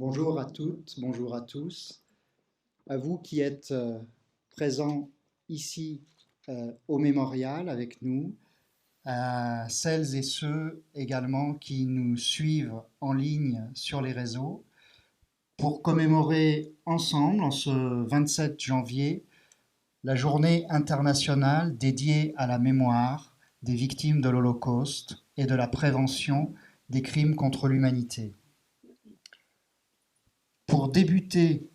Bonjour à toutes, bonjour à tous. À vous qui êtes présents ici au mémorial avec nous, à celles et ceux également qui nous suivent en ligne sur les réseaux pour commémorer ensemble, en ce 27 janvier, la journée internationale dédiée à la mémoire des victimes de l'Holocauste et de la prévention des crimes contre l'humanité. Pour débuter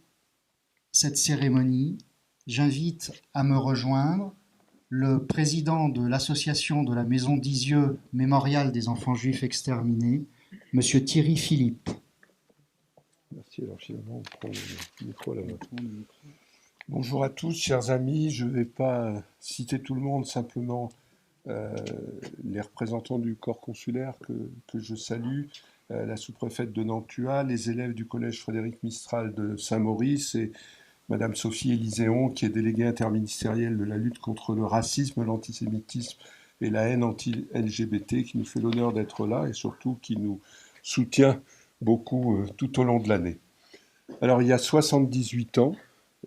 cette cérémonie, j'invite à me rejoindre le président de l'association de la Maison d'Isieux Mémorial des enfants juifs exterminés, Monsieur Thierry Philippe. Merci. Alors finalement, on prend le micro là. Bonjour à tous, chers amis. Je ne vais pas citer tout le monde, simplement les représentants du corps consulaire que je salue, la sous-préfète de Nantua, les élèves du collège Frédéric Mistral de Saint-Maurice et Madame Sophie Élyséon, qui est déléguée interministérielle de la lutte contre le racisme, l'antisémitisme et la haine anti-LGBT, qui nous fait l'honneur d'être là et surtout qui nous soutient beaucoup tout au long de l'année. Alors il y a 78 ans,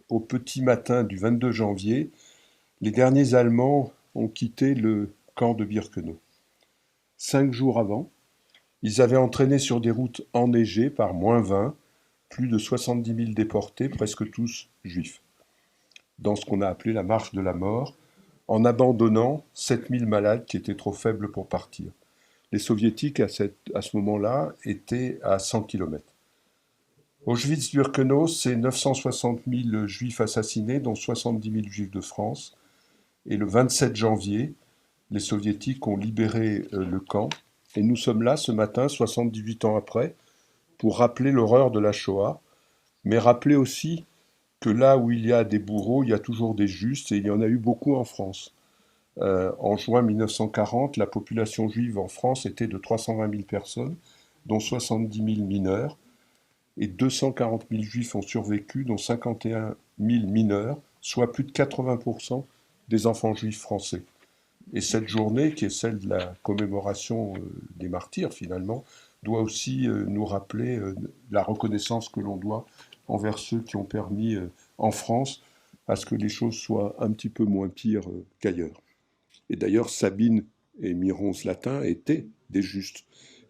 au petit matin du 22 janvier, les derniers Allemands ont quitté le camp de Birkenau. 5 jours avant, ils avaient entraîné sur des routes enneigées par -20 plus de 70 000 déportés, presque tous juifs, dans ce qu'on a appelé la marche de la mort, en abandonnant 7 000 malades qui étaient trop faibles pour partir. Les soviétiques, à ce moment-là, étaient à 100 km. Auschwitz-Birkenau, c'est 960 000 juifs assassinés, dont 70 000 juifs de France. Et le 27 janvier, les soviétiques ont libéré le camp. Et nous sommes là ce matin, 78 ans après, pour rappeler l'horreur de la Shoah, mais rappeler aussi que là où il y a des bourreaux, il y a toujours des justes, et il y en a eu beaucoup en France. En juin 1940, la population juive en France était de 320 000 personnes, dont 70 000 mineurs, et 240 000 juifs ont survécu, dont 51 000 mineurs, soit plus de 80% des enfants juifs français. Et cette journée, qui est celle de la commémoration des martyrs finalement, doit aussi nous rappeler la reconnaissance que l'on doit envers ceux qui ont permis en France à ce que les choses soient un petit peu moins pires qu'ailleurs. Et d'ailleurs, Sabine et Miron Zlatin étaient des justes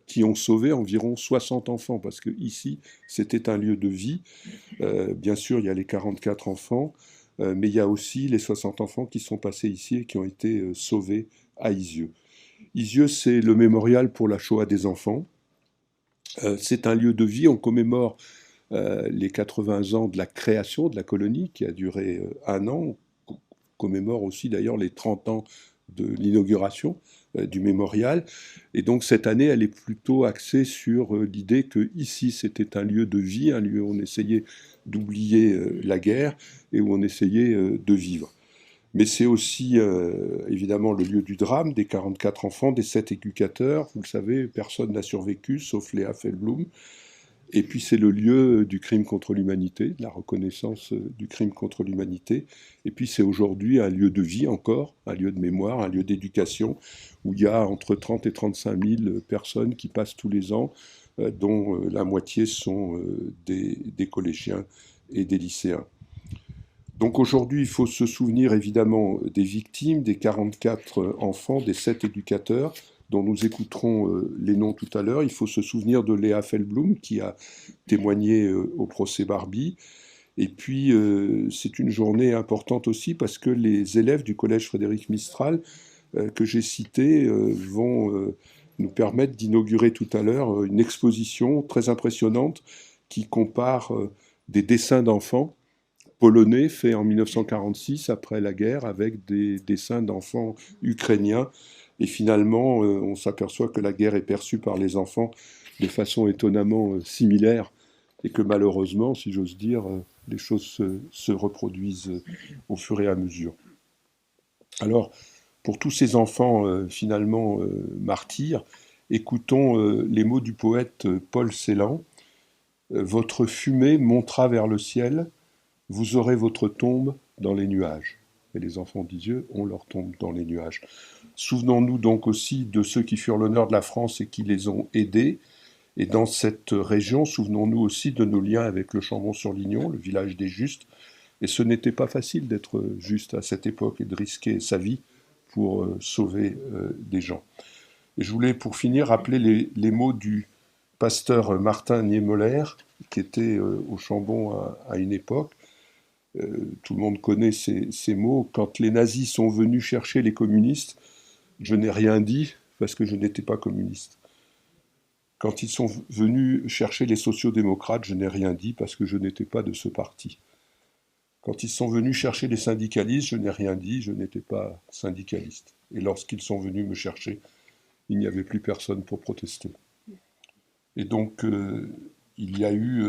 qui ont sauvé environ 60 enfants, parce que ici, c'était un lieu de vie. Bien sûr, il y a les 44 enfants, mais il y a aussi les 60 enfants qui sont passés ici et qui ont été sauvés à Isieux. Isieux, c'est le mémorial pour la Shoah des enfants. C'est un lieu de vie, on commémore les 80 ans de la création de la colonie, qui a duré un an. On commémore aussi d'ailleurs les 30 ans de l'inauguration du mémorial. Et donc cette année, elle est plutôt axée sur l'idée que ici c'était un lieu de vie, un lieu où on essayait d'oublier la guerre et où on essayait de vivre. Mais c'est aussi évidemment le lieu du drame, des 44 enfants, des 7 éducateurs. Vous le savez, personne n'a survécu, sauf Léa Feldblum. Et puis c'est le lieu du crime contre l'humanité, de la reconnaissance du crime contre l'humanité. Et puis c'est aujourd'hui un lieu de vie encore, un lieu de mémoire, un lieu d'éducation, où il y a entre 30 et 35 000 personnes qui passent tous les ans, dont la moitié sont des collégiens et des lycéens. Donc aujourd'hui, il faut se souvenir évidemment des victimes, des 44 enfants, des 7 éducateurs, dont nous écouterons les noms tout à l'heure. Il faut se souvenir de Léa Feldblum, qui a témoigné au procès Barbie. Et puis, c'est une journée importante aussi parce que les élèves du collège Frédéric Mistral, que j'ai cités, vont nous permettre d'inaugurer tout à l'heure une exposition très impressionnante qui compare des dessins d'enfants polonais faits en 1946 après la guerre avec des dessins d'enfants ukrainiens. Et finalement, on s'aperçoit que la guerre est perçue par les enfants de façon étonnamment similaire et que malheureusement, si j'ose dire, les choses se reproduisent au fur et à mesure. Alors, pour tous ces enfants finalement martyrs, écoutons les mots du poète Paul Celan. Votre fumée montera vers le ciel, vous aurez votre tombe dans les nuages. Et les enfants d'Isieux ont leur tombe dans les nuages. Souvenons-nous donc aussi de ceux qui furent l'honneur de la France et qui les ont aidés. Et dans cette région, souvenons-nous aussi de nos liens avec le Chambon-sur-Lignon, le village des Justes. Et ce n'était pas facile d'être juste à cette époque et de risquer sa vie pour sauver des gens. Et je voulais, pour finir, rappeler les mots du pasteur Martin Niemöller, qui était au Chambon à une époque. Tout le monde connaît ces mots. Quand les nazis sont venus chercher les communistes, je n'ai rien dit parce que je n'étais pas communiste. Quand ils sont venus chercher les sociodémocrates, je n'ai rien dit parce que je n'étais pas de ce parti. Quand ils sont venus chercher les syndicalistes, je n'ai rien dit, je n'étais pas syndicaliste. Et lorsqu'ils sont venus me chercher, il n'y avait plus personne pour protester. Et donc, il y a eu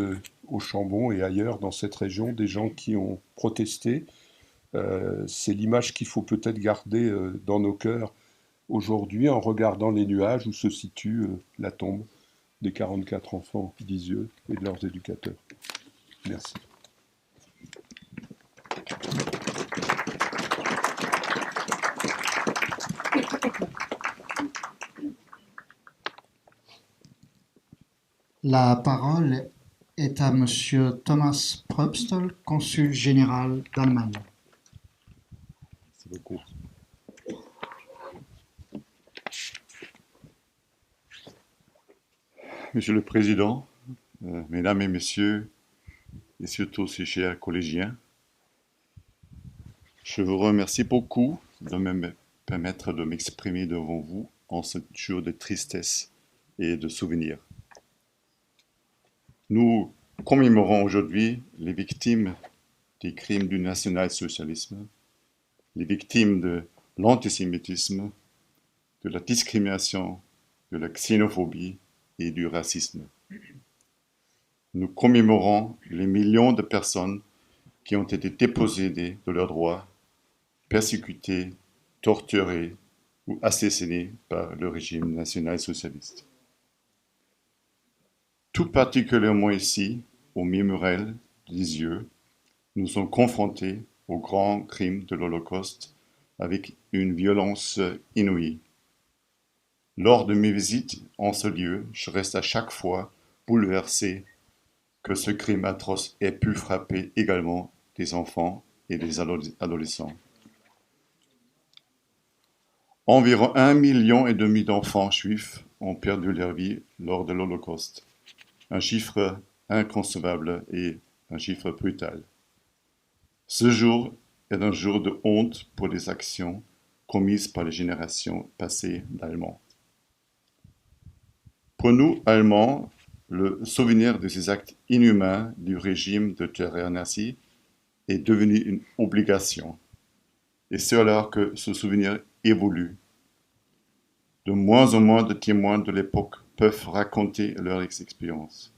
au Chambon et ailleurs dans cette région des gens qui ont protesté. C'est l'image qu'il faut peut-être garder dans nos cœurs aujourd'hui en regardant les nuages où se situe la tombe des 44 enfants d'Isieux et de leurs éducateurs. Merci. La parole est à Monsieur Thomas Probstel, consul général d'Allemagne. Merci beaucoup. Monsieur le Président, Mesdames et Messieurs, et surtout ces chers collégiens, je vous remercie beaucoup de me permettre de m'exprimer devant vous en ce jour de tristesse et de souvenir. Nous commémorons aujourd'hui les victimes des crimes du national-socialisme, les victimes de l'antisémitisme, de la discrimination, de la xénophobie et du racisme. Nous commémorons les millions de personnes qui ont été dépossédées de leurs droits, persécutées, torturées ou assassinées par le régime national-socialiste. Tout particulièrement ici, au mémorial d'Isieux, nous sommes confrontés aux grands crimes de l'Holocauste avec une violence inouïe. Lors de mes visites en ce lieu, je reste à chaque fois bouleversé que ce crime atroce ait pu frapper également des enfants et des adolescents. Environ 1,5 million d'enfants juifs ont perdu leur vie lors de l'Holocauste. Un chiffre inconcevable et un chiffre brutal. Ce jour est un jour de honte pour les actions commises par les générations passées d'Allemands. Pour nous, Allemands, le souvenir de ces actes inhumains du régime de terreur nazi est devenu une obligation. Et c'est alors que ce souvenir évolue. De moins en moins de témoins de l'époque peuvent raconter leurs expériences.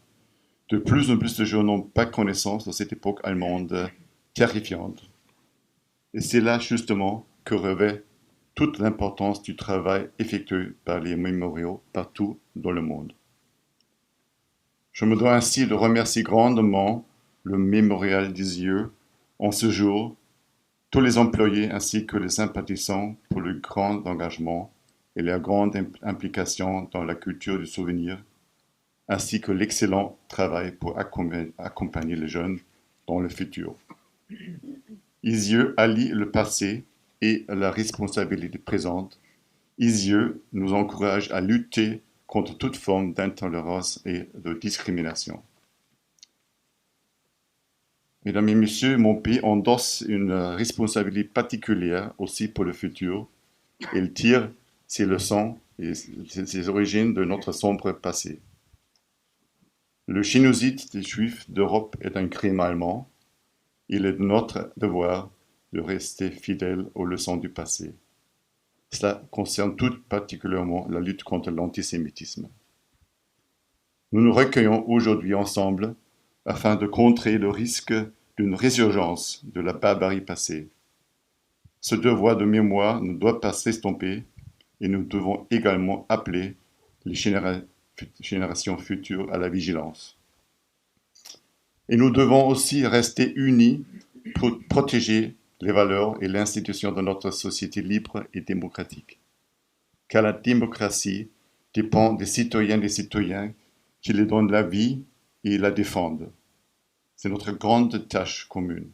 De plus en plus de gens n'ont pas connaissance de cette époque allemande terrifiante. Et c'est là justement que revêt toute l'importance du travail effectué par les mémoriaux partout dans le monde. Je me dois ainsi de remercier grandement le mémorial d'Isieux en ce jour, tous les employés ainsi que les sympathisants pour le grand engagement et la grande implication dans la culture du souvenir, ainsi que l'excellent travail pour accompagner les jeunes dans le futur. Isieux allie le passé et la responsabilité présente. Isieux nous encourage à lutter contre toute forme d'intolérance et de discrimination. Mesdames et Messieurs, mon pays endosse une responsabilité particulière aussi pour le futur. Il tire ses leçons et ses origines de notre sombre passé. Le génocide des Juifs d'Europe est un crime allemand. Il est de notre devoir de rester fidèles aux leçons du passé. Cela concerne tout particulièrement la lutte contre l'antisémitisme. Nous nous recueillons aujourd'hui ensemble afin de contrer le risque d'une résurgence de la barbarie passée. Ce devoir de mémoire ne doit pas s'estomper et nous devons également appeler les générations futures à la vigilance. Et nous devons aussi rester unis pour protéger les valeurs et l'institution de notre société libre et démocratique. Car la démocratie dépend des citoyens qui les donnent la vie et la défendent. C'est notre grande tâche commune.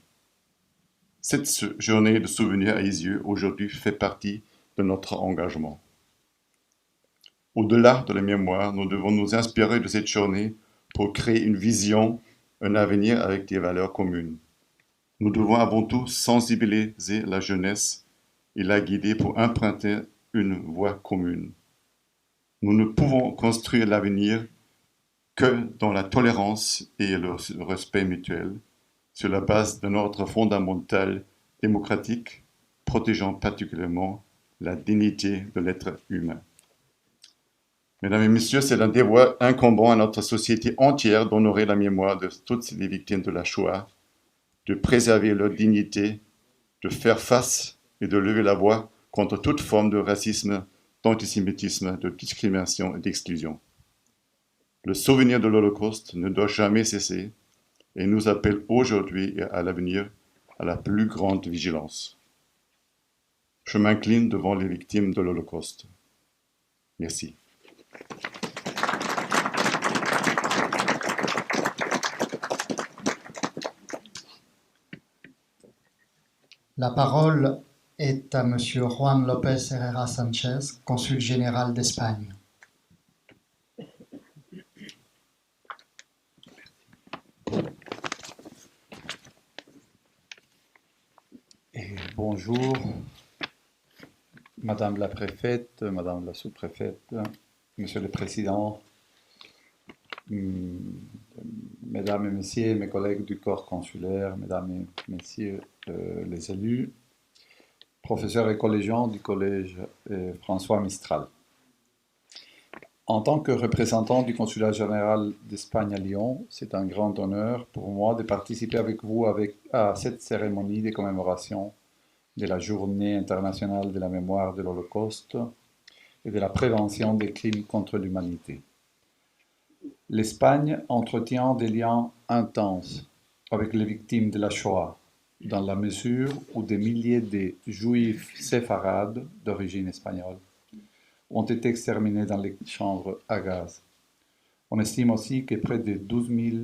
Cette journée de souvenir à Lisieux aujourd'hui fait partie de notre engagement. Au-delà de la mémoire, nous devons nous inspirer de cette journée pour créer une vision, un avenir avec des valeurs communes. Nous devons avant tout sensibiliser la jeunesse et la guider pour emprunter une voie commune. Nous ne pouvons construire l'avenir que dans la tolérance et le respect mutuel, sur la base d'un ordre fondamental démocratique, protégeant particulièrement la dignité de l'être humain. Mesdames et messieurs, c'est un devoir incombant à notre société entière d'honorer la mémoire de toutes les victimes de la Shoah, de préserver leur dignité, de faire face et de lever la voix contre toute forme de racisme, d'antisémitisme, de discrimination et d'exclusion. Le souvenir de l'Holocauste ne doit jamais cesser et nous appelle aujourd'hui et à l'avenir à la plus grande vigilance. Je m'incline devant les victimes de l'Holocauste. Merci. La parole est à Monsieur Juan López Herrera Sánchez, consul général d'Espagne. Bonjour, Madame la préfète, Madame la sous-préfète, Monsieur le Président, Mesdames et Messieurs, mes collègues du corps consulaire, Mesdames et Messieurs les élus, professeurs et collégiens du collège François Mistral. En tant que représentant du consulat général d'Espagne à Lyon, c'est un grand honneur pour moi de participer avec vous à cette cérémonie de commémoration de la Journée internationale de la mémoire de l'Holocauste et de la prévention des crimes contre l'humanité. L'Espagne entretient des liens intenses avec les victimes de la Shoah, dans la mesure où des milliers de juifs séfarades d'origine espagnole ont été exterminés dans les chambres à gaz. On estime aussi que près de 12 000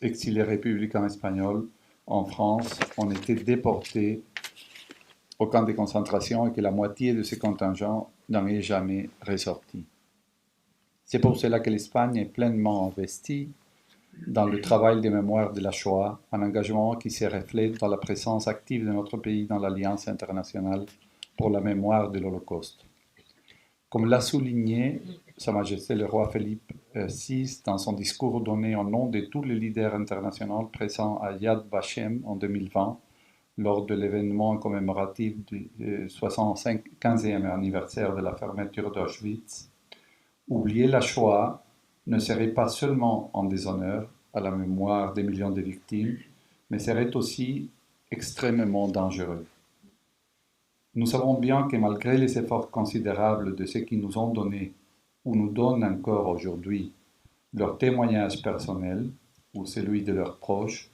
exilés républicains espagnols en France ont été déportés au camp de concentration et que la moitié de ces contingents n'en est jamais ressorti. C'est pour cela que l'Espagne est pleinement investie dans le travail de mémoire de la Shoah, un engagement qui se reflète dans la présence active de notre pays dans l'Alliance internationale pour la mémoire de l'Holocauste. Comme l'a souligné Sa Majesté le roi Philippe VI dans son discours donné au nom de tous les leaders internationaux présents à Yad Vashem en 2020, lors de l'événement commémoratif du 75e anniversaire de la fermeture d'Auschwitz, oublier la Shoah ne serait pas seulement un déshonneur à la mémoire des millions de victimes, mais serait aussi extrêmement dangereux. Nous savons bien que malgré les efforts considérables de ceux qui nous ont donné ou nous donnent encore aujourd'hui leur témoignage personnel ou celui de leurs proches,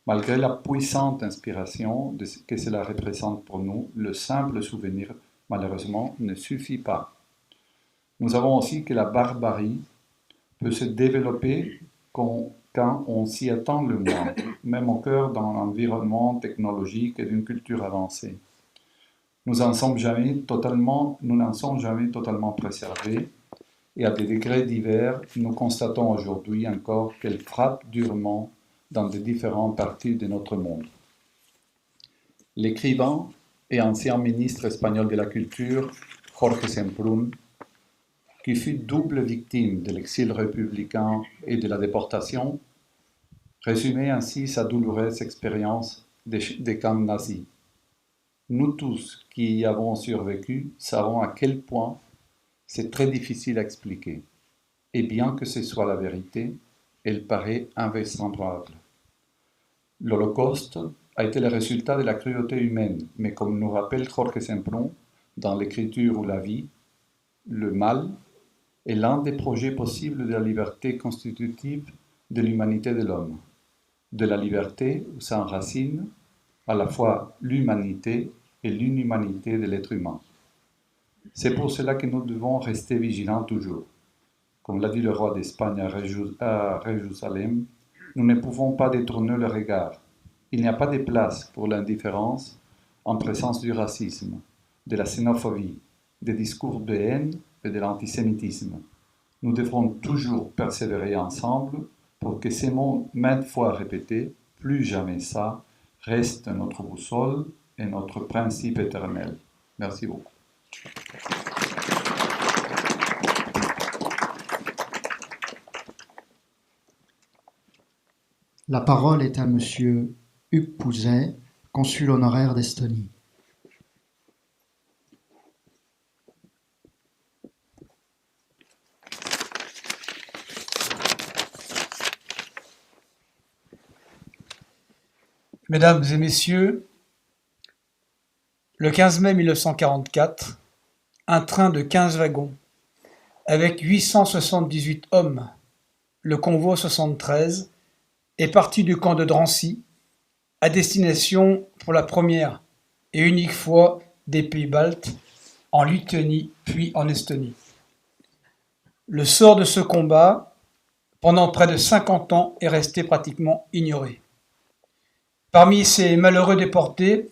malgré la puissante inspiration que cela représente pour nous, le simple souvenir, malheureusement, ne suffit pas. Nous savons aussi que la barbarie peut se développer quand on s'y attend le moins, même au cœur d'un environnement technologique et d'une culture avancée. Nous n'en sommes jamais totalement préservés et à des degrés divers, nous constatons aujourd'hui encore qu'elle frappe durement dans de différentes parties de notre monde. L'écrivain et ancien ministre espagnol de la Culture, Jorge Semprún, qui fut double victime de l'exil républicain et de la déportation, résumait ainsi sa douloureuse expérience des camps nazis. Nous tous qui y avons survécu savons à quel point c'est très difficile à expliquer. Et bien que ce soit la vérité, elle paraît invraisemblable. L'Holocauste a été le résultat de la cruauté humaine, mais comme nous rappelle Jorge Semprún dans l'écriture ou la vie, le mal est l'un des projets possibles de la liberté constitutive de l'humanité de l'homme. De la liberté où s'enracine à la fois l'humanité et l'inhumanité de l'être humain. C'est pour cela que nous devons rester vigilants toujours. comme l'a dit le roi d'Espagne à Jérusalem, nous ne pouvons pas détourner le regard. Il n'y a pas de place pour l'indifférence en présence du racisme, de la xénophobie, des discours de haine et de l'antisémitisme. Nous devrons toujours persévérer ensemble pour que ces mots maintes fois répétés, plus jamais ça, restent notre boussole et notre principe éternel. Merci beaucoup. La parole est à Monsieur Hugues Pouzet, consul honoraire d'Estonie. Mesdames et messieurs, le 15 mai 1944, un train de 15 wagons, avec 878 hommes, le convoi 73, est parti du camp de Drancy, à destination pour la première et unique fois des pays baltes, en Lituanie puis en Estonie. Le sort de ce combat, pendant près de 50 ans, est resté pratiquement ignoré. Parmi ces malheureux déportés,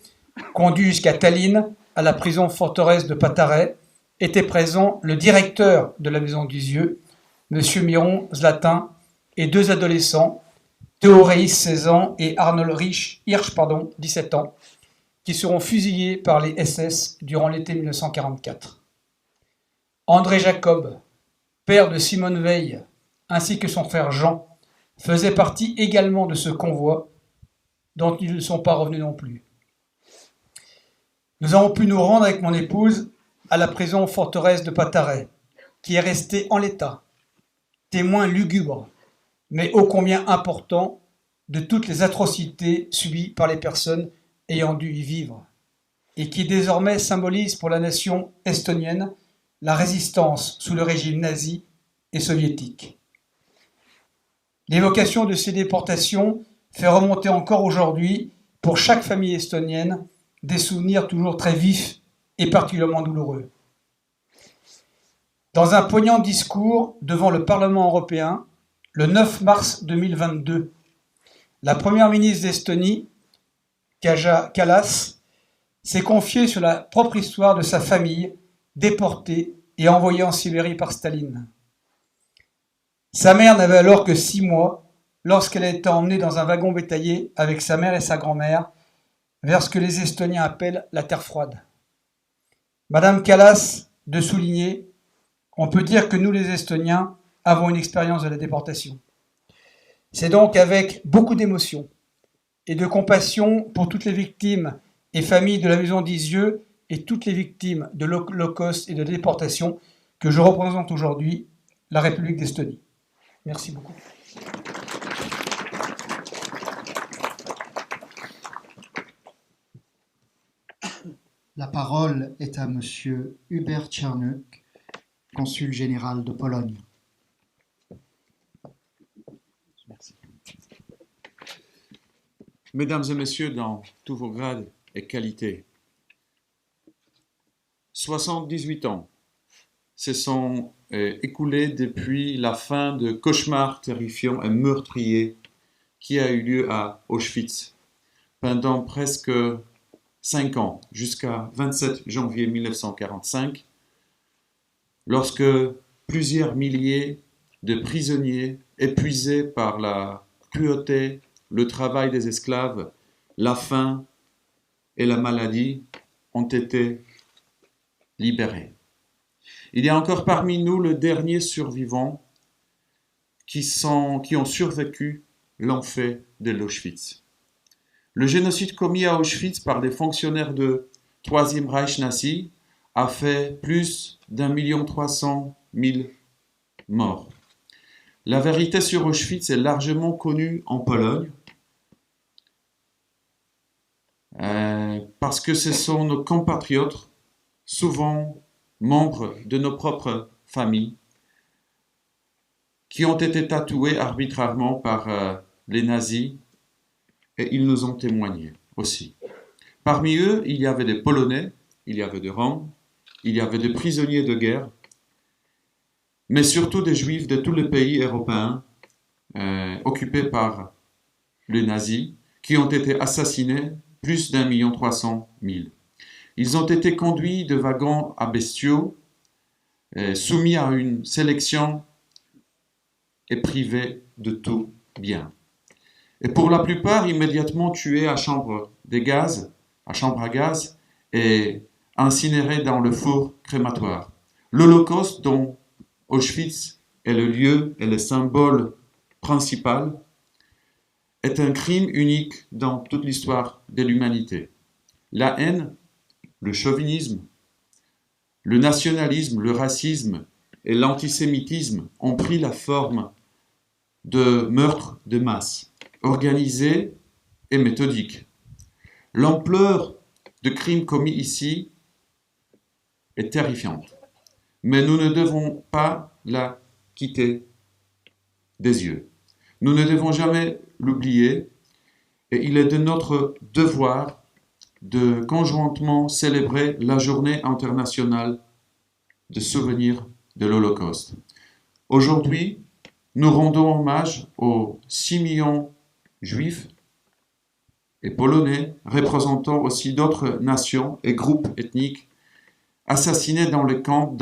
conduits jusqu'à Tallinn, à la prison forteresse de Patare, était présent le directeur de la Maison du Dieu, M. Miron Zlatin, et deux adolescents, Theo Reis, 16 ans, et Arnold Hirsch, 17 ans, qui seront fusillés par les SS durant l'été 1944. André Jacob, père de Simone Veil, ainsi que son frère Jean, faisaient partie également de ce convoi, dont ils ne sont pas revenus non plus. Nous avons pu nous rendre avec mon épouse à la prison forteresse de Patare, qui est restée en l'état, témoin lugubre, mais ô combien important de toutes les atrocités subies par les personnes ayant dû y vivre, et qui désormais symbolise pour la nation estonienne la résistance sous le régime nazi et soviétique. L'évocation de ces déportations fait remonter encore aujourd'hui, pour chaque famille estonienne, des souvenirs toujours très vifs et particulièrement douloureux. Dans un poignant discours devant le Parlement européen, le 9 mars 2022, la première ministre d'Estonie, Kaja Kallas, s'est confiée sur la propre histoire de sa famille, déportée et envoyée en Sibérie par Staline. Sa mère n'avait alors que 6 mois lorsqu'elle a été emmenée dans un wagon bétaillé avec sa mère et sa grand-mère vers ce que les Estoniens appellent la terre froide. Madame Kallas de souligner, on peut dire que nous les Estoniens avons une expérience de la déportation. C'est donc avec beaucoup d'émotion et de compassion pour toutes les victimes et familles de la Maison d'Isieux et toutes les victimes de l'Holocauste et de la déportation que je représente aujourd'hui la République d'Estonie. Merci beaucoup. La parole est à Monsieur Hubert Czarnek, consul général de Pologne. Merci. Mesdames et messieurs, dans tous vos grades et qualités, 78 ans se sont écoulés depuis la fin de cauchemars terrifiants et meurtriers qui a eu lieu à Auschwitz pendant presque 5 ans, jusqu'à 27 janvier 1945, lorsque plusieurs milliers de prisonniers, épuisés par la cruauté, le travail des esclaves, la faim et la maladie, ont été libérés. Il y a encore parmi nous le dernier survivant qui ont survécu l'enfer de l'Auschwitz. Le génocide commis à Auschwitz par des fonctionnaires de Troisième Reich nazi a fait plus d'1,3 million morts. La vérité sur Auschwitz est largement connue en Pologne parce que ce sont nos compatriotes, souvent membres de nos propres familles, qui ont été tatoués arbitrairement par les nazis, et ils nous ont témoigné aussi. Parmi eux, il y avait des Polonais, il y avait des Roms, il y avait des prisonniers de guerre, mais surtout des Juifs de tous les pays européens occupés par les nazis, qui ont été assassinés, plus d'1,3 million. Ils ont été conduits de wagons à bestiaux, soumis à une sélection et privés de tout bien. Et pour la plupart, immédiatement tués à chambre à gaz, et incinérés dans le four crématoire. L'Holocauste, dont Auschwitz est le lieu et le symbole principal, est un crime unique dans toute l'histoire de l'humanité. La haine, le chauvinisme, le nationalisme, le racisme et l'antisémitisme ont pris la forme de meurtres de masse, organisés et méthodiques. L'ampleur de crimes commis ici est terrifiante, mais nous ne devons pas la quitter des yeux. Nous ne devons jamais l'oublier, et il est de notre devoir de conjointement célébrer la journée internationale de souvenir de l'Holocauste. Aujourd'hui, nous rendons hommage aux 6 millions juifs et polonais, représentant aussi d'autres nations et groupes ethniques, assassinés dans les camps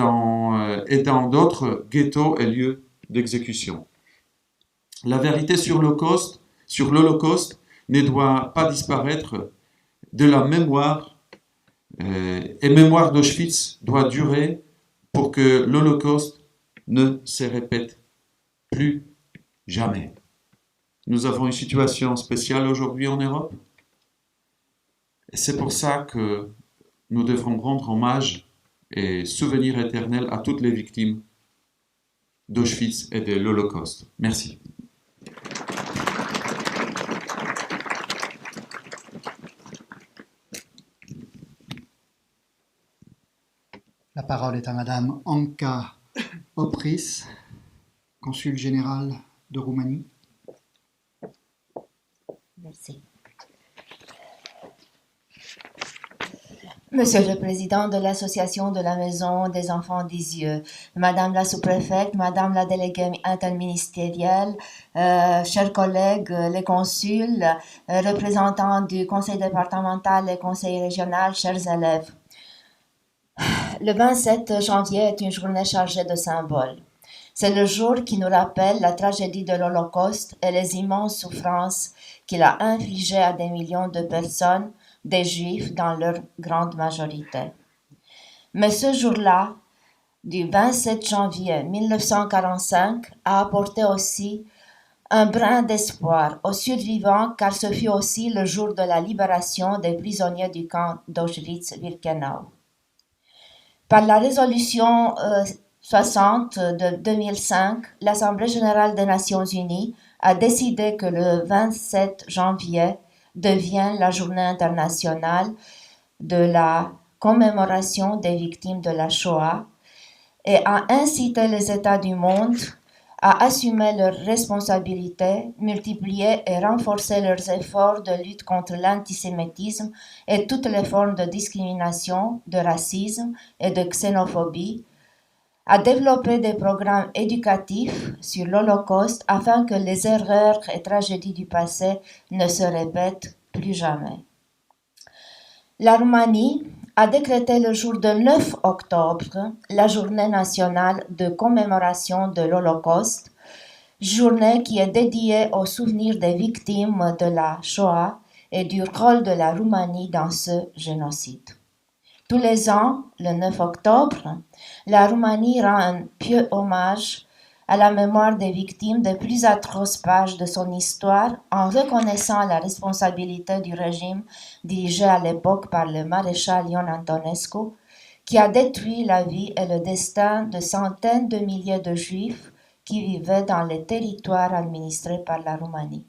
et dans d'autres ghettos et lieux d'exécution. La vérité sur l'Holocauste ne doit pas disparaître de la mémoire, et mémoire d'Auschwitz doit durer pour que l'Holocauste ne se répète plus jamais. Nous avons une situation spéciale aujourd'hui en Europe, et c'est pour ça que nous devrons rendre hommage et souvenir éternel à toutes les victimes d'Auschwitz et de l'Holocauste. Merci. La parole est à Madame Anca Opris, consul général de Roumanie. Merci. Monsieur le Président de l'Association de la Maison des Enfants d'Isieux, Madame la sous-préfecte, Madame la déléguée interministérielle, chers collègues, les consuls, représentants du Conseil départemental et Conseil régional, chers élèves. Le 27 janvier est une journée chargée de symboles. C'est le jour qui nous rappelle la tragédie de l'Holocauste et les immenses souffrances qu'il a infligées à des millions de personnes, des Juifs dans leur grande majorité. Mais ce jour-là, du 27 janvier 1945, a apporté aussi un brin d'espoir aux survivants, car ce fut aussi le jour de la libération des prisonniers du camp d'Auschwitz-Birkenau. Par la résolution 60 de 2005, l'Assemblée générale des Nations unies a décidé que le 27 janvier devienne la journée internationale de la commémoration des victimes de la Shoah et a incité les États du monde à assumer leurs responsabilités, multiplier et renforcer leurs efforts de lutte contre l'antisémitisme et toutes les formes de discrimination, de racisme et de xénophobie, à développer des programmes éducatifs sur l'Holocauste afin que les erreurs et tragédies du passé ne se répètent plus jamais. La Roumanie a décrété le jour de 9 octobre la journée nationale de commémoration de l'Holocauste, journée qui est dédiée au souvenir des victimes de la Shoah et du rôle de la Roumanie dans ce génocide. Tous les ans, le 9 octobre, la Roumanie rend un pieux hommage à la mémoire des victimes des plus atroces pages de son histoire en reconnaissant la responsabilité du régime dirigé à l'époque par le maréchal Ion Antonescu, qui a détruit la vie et le destin de centaines de milliers de Juifs qui vivaient dans les territoires administrés par la Roumanie.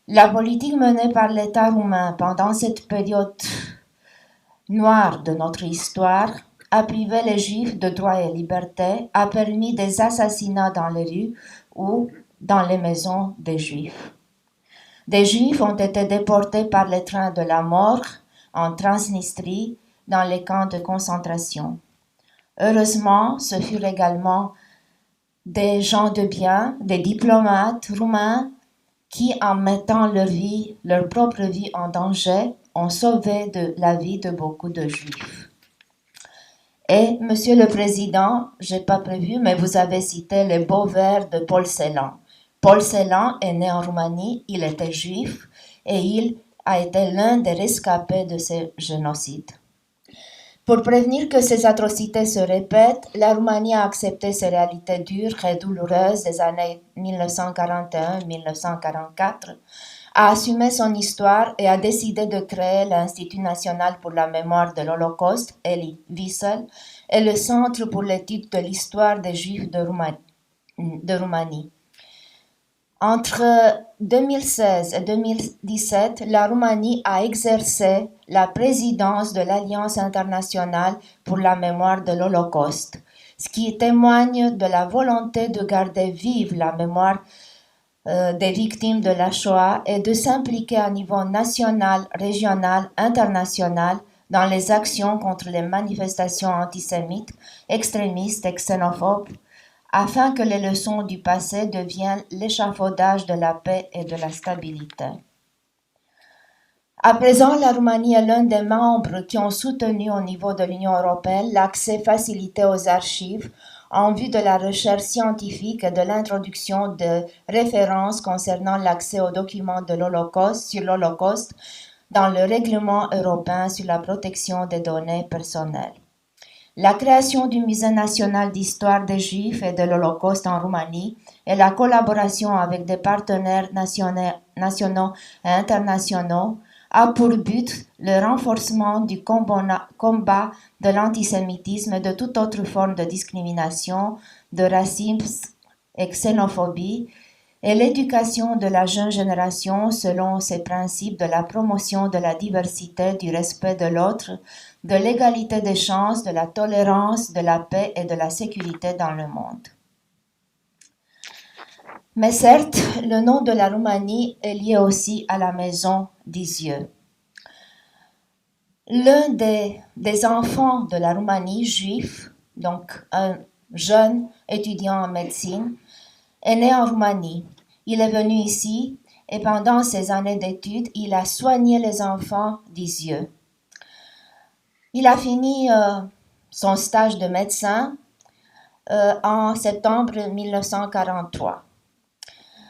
La politique menée par l'État roumain pendant cette période noire de notre histoire a privé les Juifs de droits et libertés, a permis des assassinats dans les rues ou dans les maisons des Juifs. Des Juifs ont été déportés par les trains de la mort en Transnistrie, dans les camps de concentration. Heureusement, ce furent également des gens de bien, des diplomates roumains qui, en mettant leur propre vie en danger, ont sauvé la vie de beaucoup de Juifs. Et, Monsieur le Président, j'ai pas prévu, mais vous avez cité les beaux vers de Paul Celan. Paul Celan est né en Roumanie, il était juif et il a été l'un des rescapés de ce génocide. Pour prévenir que ces atrocités se répètent, la Roumanie a accepté ces réalités dures et douloureuses des années 1941-1944, a assumé son histoire et a décidé de créer l'Institut national pour la mémoire de l'Holocauste, Elie Wiesel, et le Centre pour l'étude de l'histoire des Juifs de Roumanie. Entre 2016 et 2017, la Roumanie a exercé la présidence de l'Alliance internationale pour la mémoire de l'Holocauste, ce qui témoigne de la volonté de garder vive la mémoire des victimes de la Shoah et de s'impliquer à niveau national, régional, international dans les actions contre les manifestations antisémites, extrémistes et xénophobes, afin que les leçons du passé deviennent l'échafaudage de la paix et de la stabilité. À présent, la Roumanie est l'un des membres qui ont soutenu au niveau de l'Union européenne l'accès facilité aux archives en vue de la recherche scientifique et de l'introduction de références concernant l'accès aux documents de sur l'Holocauste dans le règlement européen sur la protection des données personnelles. La création du Musée national d'histoire des Juifs et de l'Holocauste en Roumanie et la collaboration avec des partenaires nationaux et internationaux a pour but le renforcement du combat de l'antisémitisme et de toute autre forme de discrimination, de racisme et xénophobie, et l'éducation de la jeune génération selon ces principes de la promotion de la diversité, du respect de l'autre, de l'égalité des chances, de la tolérance, de la paix et de la sécurité dans le monde. Mais certes, le nom de la Roumanie est lié aussi à la maison d'Isieux. L'un des enfants de la Roumanie, juif, donc un jeune étudiant en médecine, est né en Roumanie. Il est venu ici et pendant ses années d'études, il a soigné les enfants d'Isieux. Il a fini son stage de médecin en septembre 1943.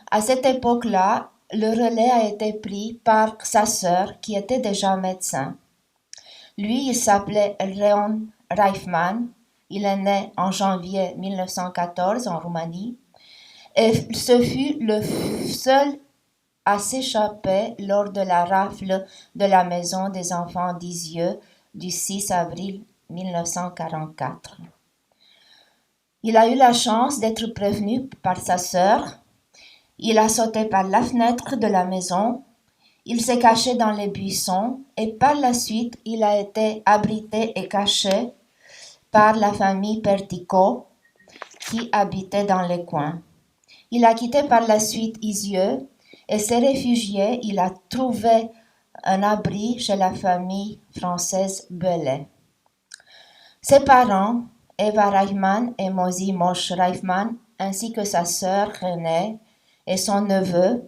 À cette époque-là, le relais a été pris par sa sœur qui était déjà médecin. Lui, il s'appelait Leon Reifman. Il est né en janvier 1914 en Roumanie. Et ce fut le seul à s'échapper lors de la rafle de la maison des enfants d'Isieux du 6 avril 1944. Il a eu la chance d'être prévenu par sa sœur. Il a sauté par la fenêtre de la maison. Il s'est caché dans les buissons et par la suite, il a été abrité et caché par la famille Perticot qui habitait dans les coins. Il a quitté par la suite Isieux et s'est réfugié. Il a trouvé un abri chez la famille française Belay. Ses parents, Eva Reifman et Mosi Moshe Reifman, ainsi que sa sœur Renée et son neveu,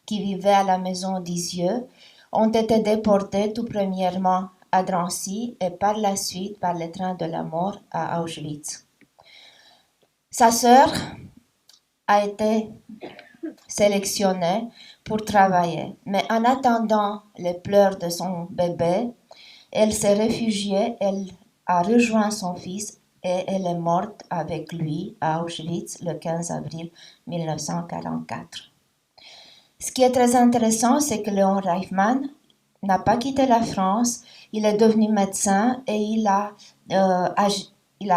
qui vivaient à la maison d'Isieux, ont été déportés tout premièrement à Drancy et par la suite par le train de la mort à Auschwitz. Sa sœur a été sélectionnée pour travailler, mais en attendant les pleurs de son bébé, elle s'est réfugiée, elle a rejoint son fils et elle est morte avec lui à Auschwitz le 15 avril 1944. Ce qui est très intéressant, c'est que Leon Reifman n'a pas quitté la France, il est devenu médecin et il a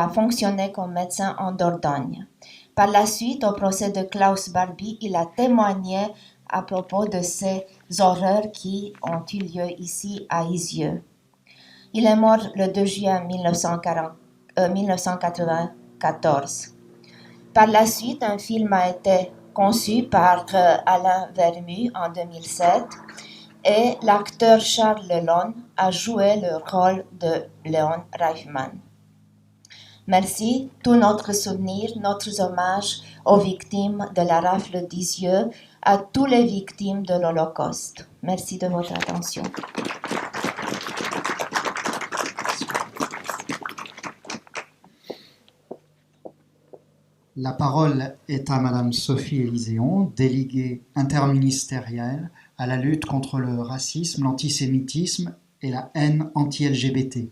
fonctionné comme médecin en Dordogne. Par la suite, au procès de Klaus Barbie, il a témoigné à propos de ces horreurs qui ont eu lieu ici à Isieux. Il est mort le 2 juin 1994. Par la suite, un film a été conçu par Alain Vermu en 2007 et l'acteur Charles Lelon a joué le rôle de Leon Reifman. Merci, tout notre souvenir, notre hommage aux victimes de la rafle d'Isieux, à toutes les victimes de l'Holocauste. Merci de votre attention. La parole est à Madame Sophie Élyséon, déléguée interministérielle à la lutte contre le racisme, l'antisémitisme et la haine anti-LGBT.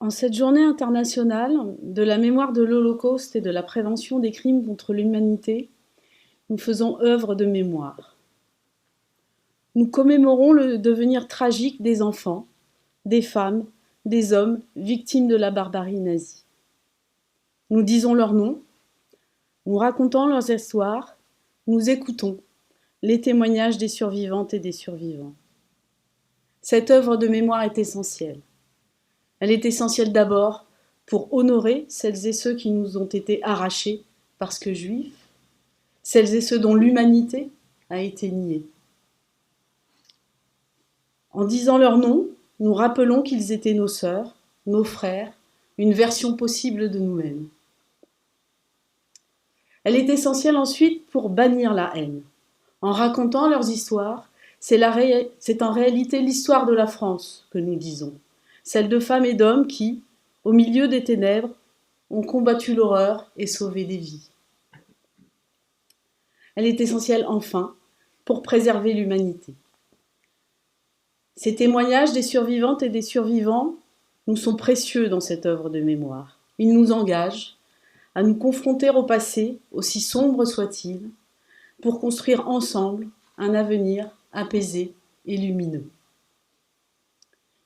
En cette journée internationale de la mémoire de l'Holocauste et de la prévention des crimes contre l'humanité, nous faisons œuvre de mémoire. Nous commémorons le devenir tragique des enfants, des femmes, des hommes victimes de la barbarie nazie. Nous disons leurs noms, nous racontons leurs histoires, nous écoutons les témoignages des survivantes et des survivants. Cette œuvre de mémoire est essentielle. Elle est essentielle d'abord pour honorer celles et ceux qui nous ont été arrachés parce que juifs, celles et ceux dont l'humanité a été niée. En disant leurs noms, nous rappelons qu'ils étaient nos sœurs, nos frères, une version possible de nous-mêmes. Elle est essentielle ensuite pour bannir la haine. En racontant leurs histoires, c'est en réalité l'histoire de la France que nous disons. Celle de femmes et d'hommes qui, au milieu des ténèbres, ont combattu l'horreur et sauvé des vies. Elle est essentielle enfin pour préserver l'humanité. Ces témoignages des survivantes et des survivants nous sont précieux dans cette œuvre de mémoire. Ils nous engagent à nous confronter au passé, aussi sombre soit-il, pour construire ensemble un avenir apaisé et lumineux.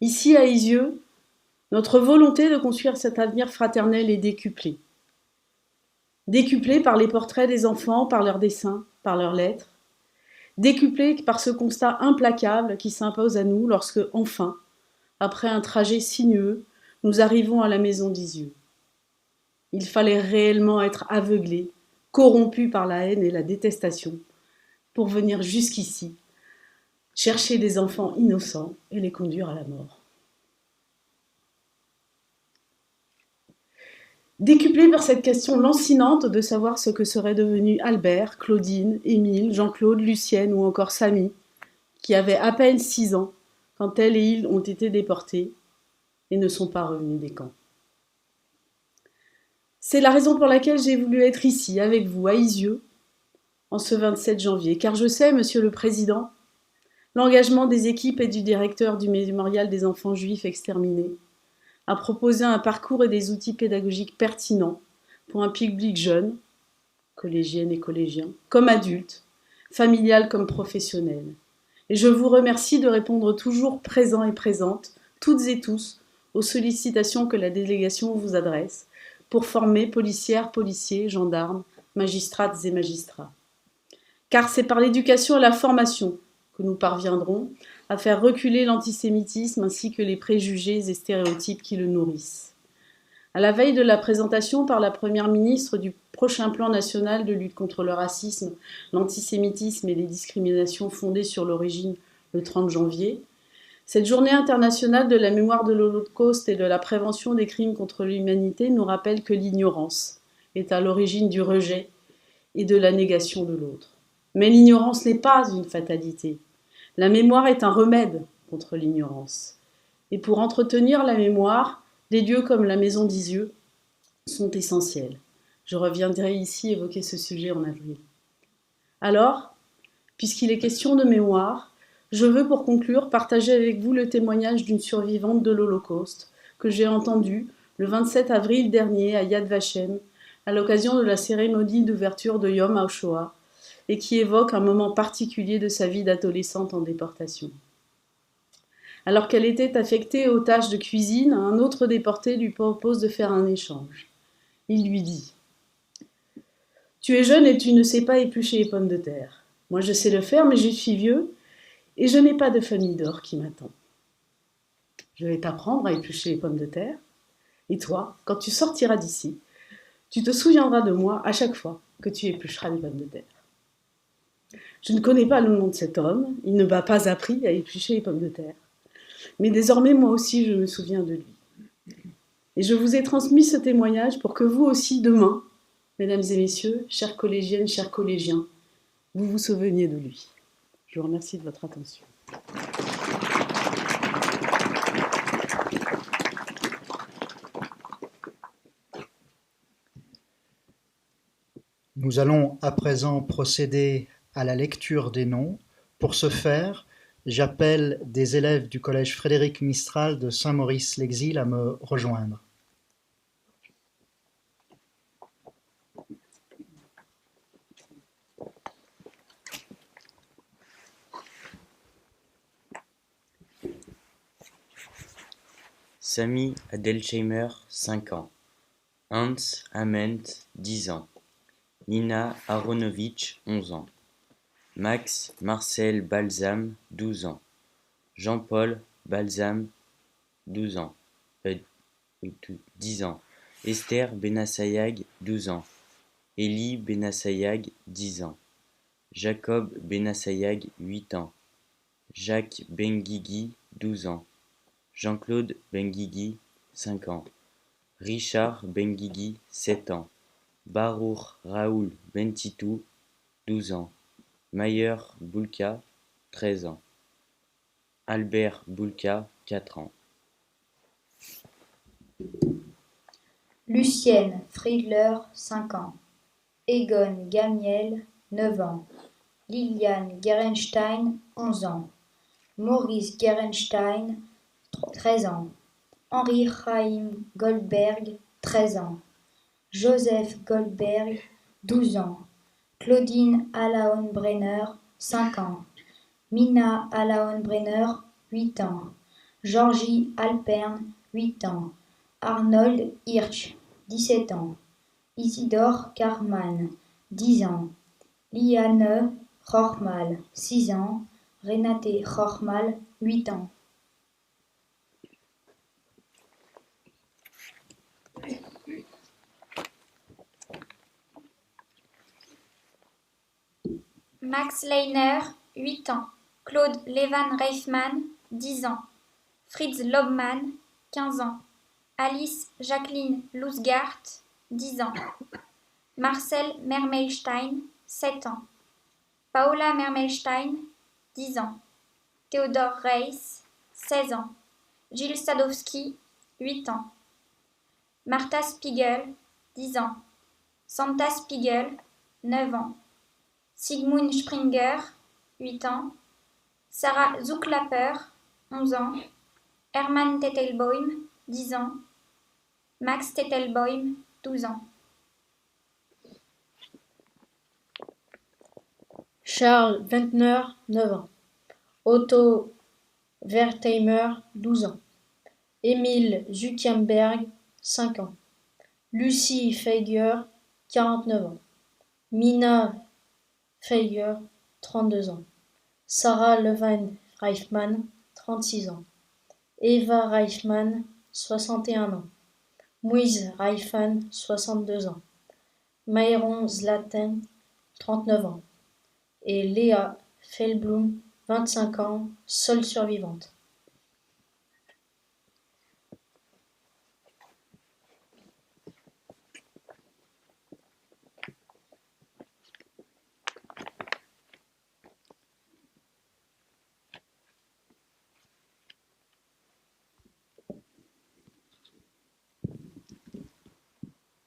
Ici, à Isieux, notre volonté de construire cet avenir fraternel est décuplée. Décuplée par les portraits des enfants, par leurs dessins, par leurs lettres. Décuplée par ce constat implacable qui s'impose à nous lorsque, enfin, après un trajet sinueux, nous arrivons à la maison d'Isieux. Il fallait réellement être aveuglé, corrompu par la haine et la détestation, pour venir jusqu'ici, chercher des enfants innocents et les conduire à la mort. Décuplé par cette question lancinante de savoir ce que seraient devenus Albert, Claudine, Émile, Jean-Claude, Lucienne ou encore Samy, qui avaient à peine 6 ans quand elle et ils ont été déportés et ne sont pas revenus des camps. C'est la raison pour laquelle j'ai voulu être ici, avec vous, à Isieux, en ce 27 janvier, car je sais, Monsieur le Président, l'engagement des équipes et du directeur du Mémorial des enfants juifs exterminés à proposer un parcours et des outils pédagogiques pertinents pour un public jeune, collégiennes et collégiens, comme adultes, familial comme professionnel. Et je vous remercie de répondre toujours présents et présentes, toutes et tous, aux sollicitations que la délégation vous adresse pour former policières, policiers, gendarmes, magistrates et magistrats. Car c'est par l'éducation et la formation que nous parviendrons à faire reculer l'antisémitisme ainsi que les préjugés et stéréotypes qui le nourrissent. À la veille de la présentation par la Première ministre du prochain plan national de lutte contre le racisme, l'antisémitisme et les discriminations fondées sur l'origine le 30 janvier, cette journée internationale de la mémoire de l'Holocauste et de la prévention des crimes contre l'humanité nous rappelle que l'ignorance est à l'origine du rejet et de la négation de l'autre. Mais l'ignorance n'est pas une fatalité. La mémoire est un remède contre l'ignorance. Et pour entretenir la mémoire, des lieux comme la maison d'Isieux sont essentiels. Je reviendrai ici évoquer ce sujet en avril. Alors, puisqu'il est question de mémoire, je veux pour conclure partager avec vous le témoignage d'une survivante de l'Holocauste que j'ai entendue le 27 avril dernier à Yad Vashem à l'occasion de la cérémonie d'ouverture de Yom HaShoah et qui évoque un moment particulier de sa vie d'adolescente en déportation. Alors qu'elle était affectée aux tâches de cuisine, un autre déporté lui propose de faire un échange. Il lui dit « Tu es jeune et tu ne sais pas éplucher les pommes de terre. Moi, je sais le faire, mais je suis vieux et je n'ai pas de famille d'or qui m'attend. Je vais t'apprendre à éplucher les pommes de terre. Et toi, quand tu sortiras d'ici, tu te souviendras de moi à chaque fois que tu éplucheras les pommes de terre. Je ne connais pas le nom de cet homme, il ne m'a pas appris à éplucher les pommes de terre. Mais désormais, moi aussi, je me souviens de lui. Et je vous ai transmis ce témoignage pour que vous aussi, demain, mesdames et messieurs, chères collégiennes, chers collégiens, vous vous souveniez de lui. Je vous remercie de votre attention. Nous allons à présent procéder à la lecture des noms. Pour ce faire, j'appelle des élèves du collège Frédéric Mistral de Saint-Maurice-l'Exil à me rejoindre. Sami Adelsheimer, 5 ans. Hans Ament, 10 ans. Nina Aronovitch, 11 ans. Max Marcel Balsam, 12 ans. Jean-Paul Balsam, 12 ans. 10 ans. Esther Benassayag, 12 ans. Elie Benassayag, 10 ans. Jacob Benassayag, 8 ans. Jacques Benguigui, 12 ans. Jean-Claude Benguigui, 5 ans. Richard Benguigui, 7 ans. Barour Raoul Bentitou, 12 ans. Mayer Boulka, 13 ans. Albert Boulka, 4 ans. Lucienne Friedler, 5 ans. Egon Gamiel, 9 ans. Liliane Gerenstein, 11 ans. Maurice Gerenstein, 13 ans. Henri Chaim Goldberg, 13 ans. Joseph Goldberg, 12 ans. Claudine Alaon-Brenner, 5 ans. Mina Alaon-Brenner, 8 ans. Georgie Alpern, 8 ans. Arnold Hirsch, 17 ans. Isidore Karman, 10 ans. Liane Rochmal, 6 ans. Renate Rochmal, 8 ans. Max Leiner, 8 ans. Claude Levan-Reifmann, 10 ans. Fritz Lobmann, 15 ans. Alice Jacqueline Lousgart, 10 ans. Marcel Mermelstein, 7 ans. Paola Mermelstein, 10 ans. Théodore Reiss, 16 ans. Gilles Sadowski, 8 ans. Martha Spiegel, 10 ans. Santa Spiegel, 9 ans. Sigmund Springer, 8 ans. Sarah Zucklapper, 11 ans. Hermann Tettelbaum, 10 ans. Max Tettelbaum, 12 ans. Charles Wendner, 9 ans. Otto Wertheimer, 12 ans. Émile Zuckerberg, 5 ans. Lucie Feiger, 49 ans. Mina Feiger, 32 ans. Sarah Levin-Reifmann, 36 ans. Eva Reifmann, 61 ans. Moïse Reifmann, 62 ans. Myron Zlatin, 39 ans. Et Léa Feldblum, 25 ans, seule survivante.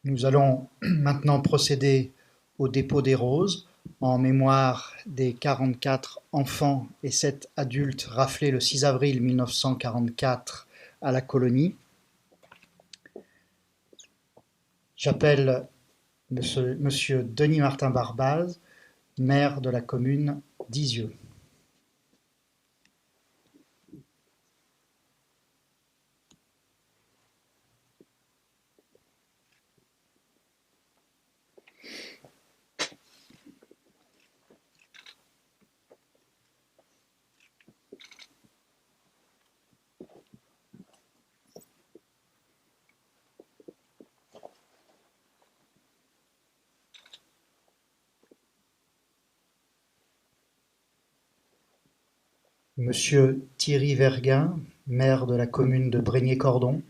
Nous allons maintenant procéder au dépôt des roses en mémoire des 44 enfants et 7 adultes raflés le 6 avril 1944 à la colonie. J'appelle monsieur Denis Martin Barbaz, maire de la commune d'Izieux. Monsieur Thierry Verguin, maire de la commune de Brégnier-Cordon.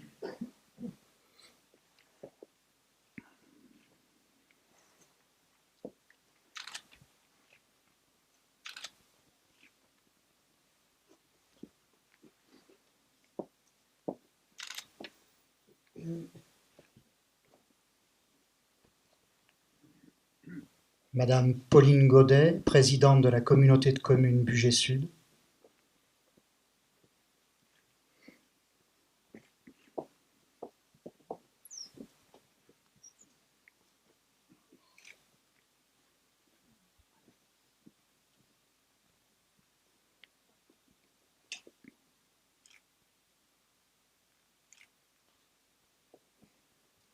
Madame Pauline Godet, présidente de la communauté de communes Bugey Sud.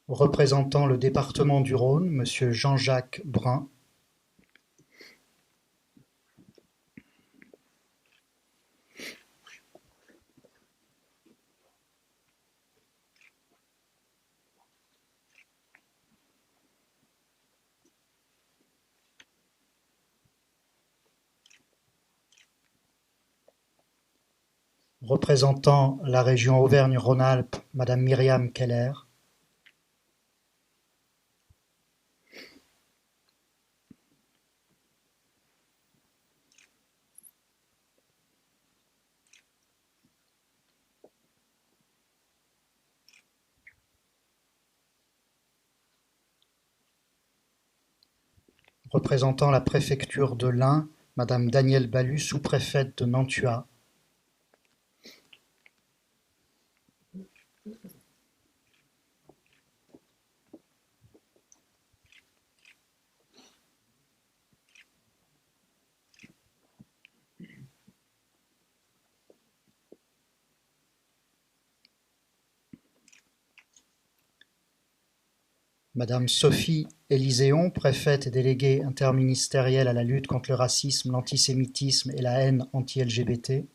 Représentant le département du Rhône, Monsieur Jean-Jacques Brun. Représentant la région Auvergne-Rhône-Alpes, Madame Myriam Keller. Représentant la préfecture de l'Ain, Madame Danielle Ballu, sous-préfète de Nantua. Madame Sophie Élyséon, préfète et déléguée interministérielle à la lutte contre le racisme, l'antisémitisme et la haine anti-LGBT.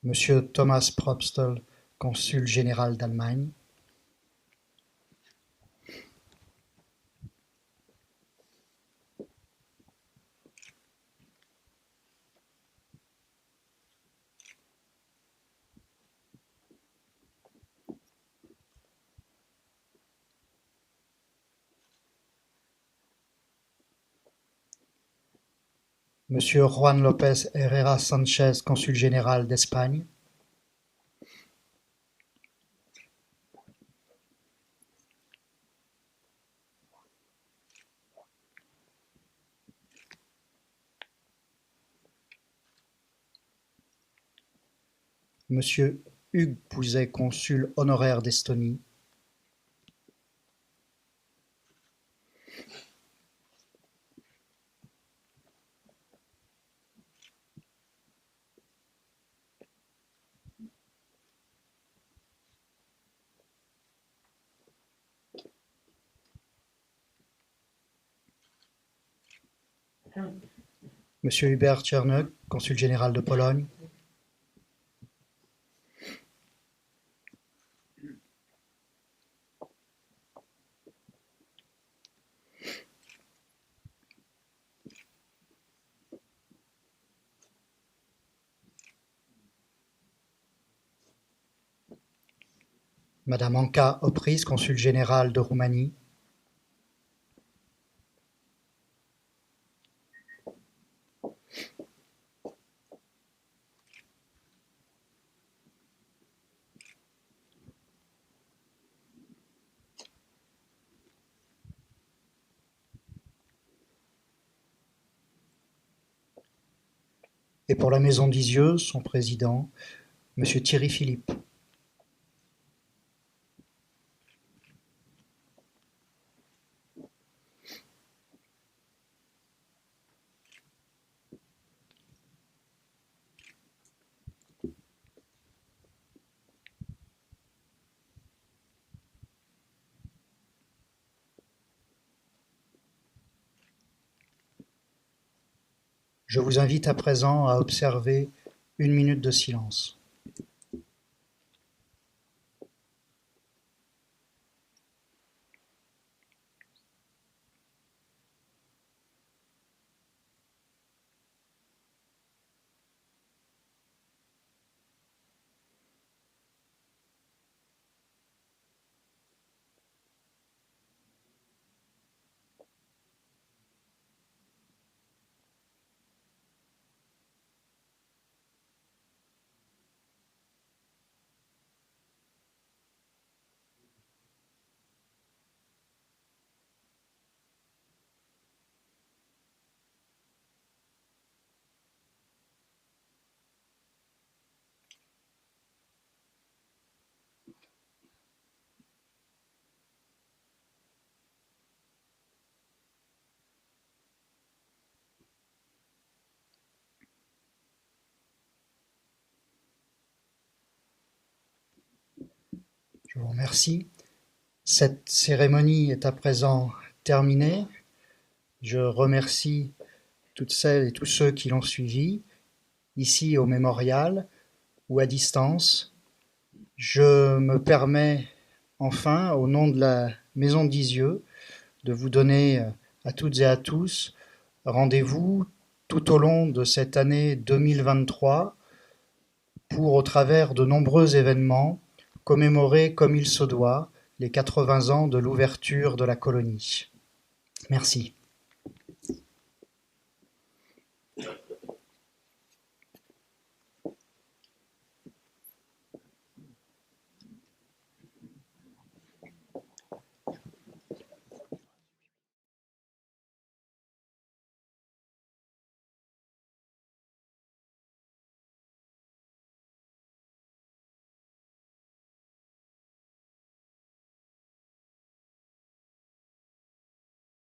Monsieur Thomas Propstl, consul général d'Allemagne. Monsieur Juan López Herrera Sánchez, consul général d'Espagne. Monsieur Hugues Pouzet, consul honoraire d'Estonie. Monsieur Hubert Czernuk, consul général de Pologne. Madame Anca Opris, consul général de Roumanie. Et pour la Maison d'Isieux, son président, Monsieur Thierry Philippe. Je vous invite à présent à observer 1 minute de silence. Je vous remercie. Cette cérémonie est à présent terminée. Je remercie toutes celles et tous ceux qui l'ont suivie, ici au mémorial ou à distance. Je me permets enfin, au nom de la Maison d'Isieux, de vous donner à toutes et à tous rendez-vous tout au long de cette année 2023 pour, au travers de nombreux événements, commémorer comme il se doit les 80 ans de l'ouverture de la colonie. Merci.